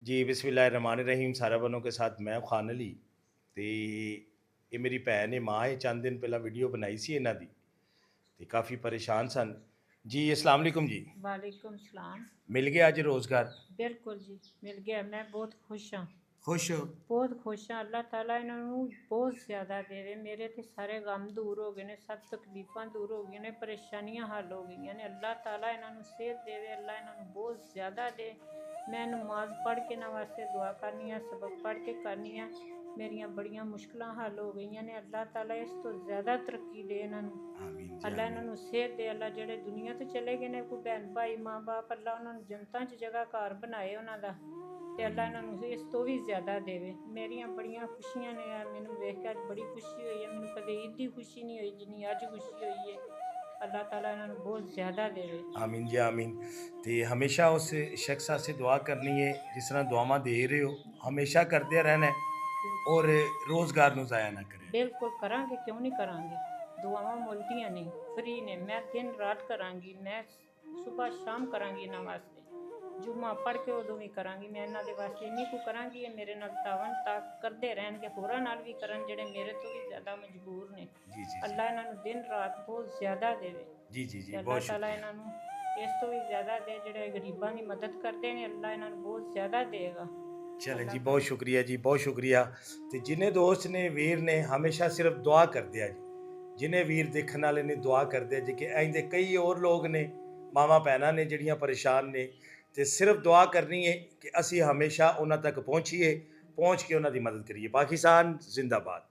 जी बिस्मिल्लाहिर्रहमानिर्रहीम। सारा बनो के साथ मैं खान अली ਤੇ ਇਹ ਮੇਰੀ ਭੈਣ ਹੈ ਮਾਂ ਹੈ। ਚੰਦ ਦਿਨ ਪਹਿਲਾਂ ਵੀਡੀਓ ਬਣਾਈ ਸੀ ਇਹਨਾਂ ਦੀ ਤੇ ਕਾਫੀ ਪਰੇਸ਼ਾਨ ਸਨ ਜੀ। अस्सलाम वालेकुम जी। वालेकुम सलाम। मिल गया ਅੱਜ ਰੋਜ਼ਗਾਰ? बिल्कुल जी मिल गया। मैं बहुत खुश हाँ, खुश हो? बहुत खुश हाँ। अल्लाह ताला इन्हों बहुत ज़्यादा देवे। मेरे तो सारे गम दूर हो गए ने, सब तकलीफ़ां दूर हो गई ने, परेशानियां हल हो गई ने। अल्लाह ताला इन्हों सेहत देवे, अल्लाह इन्हों बहुत ज़्यादा दे। मैं नमाज पढ़ के इन्हों वास्ते दुआ करनी है, सबक पढ़ के करनी है। मेरियां बड़ियां मुश्किलां हल हो गई ने। अल्लाह ताला इस तो ज़्यादा तरक्की दे इन्हों। अल्लाह इन्हों सेहत दे। अल्लाह जेड़े दुनिया तो चले गए ने, कोई भैन भाई माँ बाप, अल्लाह उन्होंने जनता च जगह घर बनाए उन्हों दा ते अल्लाह इन्हों इस तो भी ज़्यादा देवे। मेरियां बड़ियां खुशियां ने यार, मैनू वेख के अज बड़ी खुशी हुई है। मैनू कदे ईद दी खुशी नहीं हुई जिन्नी अज खुशी हुई है। अल्लाह ताला इन्हों बहुत ज़्यादा देवे। आमीन जी आमीन। तो हमेशा उस शख्स से दुआ करनी है जिस तरह दुआवां दे रहे हो, हमेशा करते रहना है और रोज़गार नूं ज़ाया ना करें। बिल्कुल करांगे, क्यों नहीं करांगे। दुआवां मुलदियां नहीं, फ्री ने। मैं दिन रात करांगी, मैं सुबह शाम करांगी इन्हां वास्ते। जुम्मा पढ़ के उदों भी करांगी। मैं इन्हां दे वास्ते इन्नी को करांगी, ये मेरे नाल तावन ताक करते रहणगे, होरां नाल भी करन जेड़े मेरे तो भी ज़्यादा मजबूर ने। जी जी अल्लाह इन्हां नूं दिन रात बहुत ज़्यादा देवे। जी जी जी। अल्लाह बहुत ताला शुक्रिया। इन्हां नूं इस तो भी ज़्यादा दे। जेड़े गरीबां दी मदद करते ने, अल्लाह इन्हां नूं बहुत ज़्यादा देगा। चले जी, बहुत शुक्रिया जी, बहुत शुक्रिया। तो जिन्हें दोस्त ने वीर ने हमेशा सिर्फ दुआ करते हैं जी, जिन्हें वीर देखने वाले ने दुआ करते हैं जी कि इंदे कई और लोग ने, मावा भैन ने जड़ियाँ परेशान ने, तो सिर्फ दुआ करनी है कि असी हमेशा उन्होंने तक पहुँचीए, पहुँच के उन्होंने मदद करिए। पाकिस्तान जिंदाबाद।